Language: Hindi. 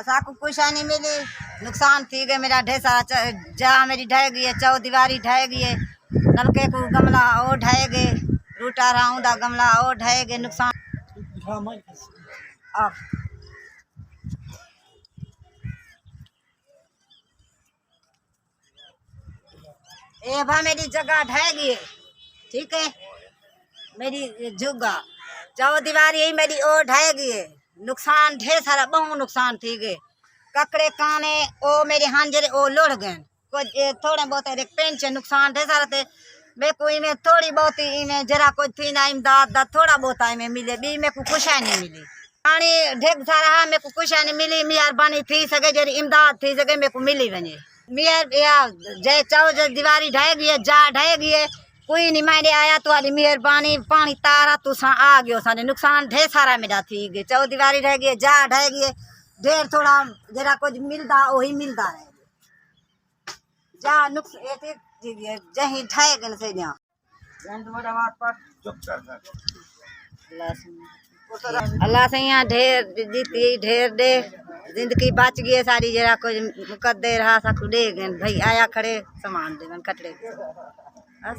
असा को कुछ नहीं मिली, नुकसान थी गए मेरा ढेर सारा। जहाँ मेरी ढह गई है, चौदीवारी ढह गई है, नलके को गमला और ढह गए, रूटा रहा गमला और ढह गए, नुकसान। अब ये भा मेरी जगह ढह गई है, ठीक है, मेरी जुगा चौदीवारी ही मेरी और ढह गई है, नुकसान ढेर सारा, बहुत नुकसान थी गए। ककड़े काने ओ मेरे हांजरे ओ लोड़ गए, कुछ थोड़े बहुत एक पेंच नुकसान ढेर सारा थे। मैं कोई में थोड़ी बहुत इमें जरा कुछ थी ना इमदाद थोड़ा बहुत में मिले, बी में को कुछ नहीं मिली। पानी ढेर सारा मेरे को कुछ नहीं मिली, मेहरबानी थी सके जरी इमदाद थी सके मेरे को मिली वने मेहर या जय चौदीवारी ढह गई है, जा ढह गई है, कोई नहीं मायने आया तो वाली मेहरबानी, पानी तारा तो आ गयो साने, नुकसान ढेर सारा मेरा थी गए। चौदीवारी ढह गई, जा ढह गई, ढेर थोड़ा जरा कुछ मिलता वही मिलता है, जा नुकसान जही ढह गए से अल्लाह से यहाँ ढेर जीती ढेर दे, जिंदगी बच गई सारी, जरा कुछ मुकद्दर रहा सा दे गए भाई, आया खड़े सामान दे कटड़े बस।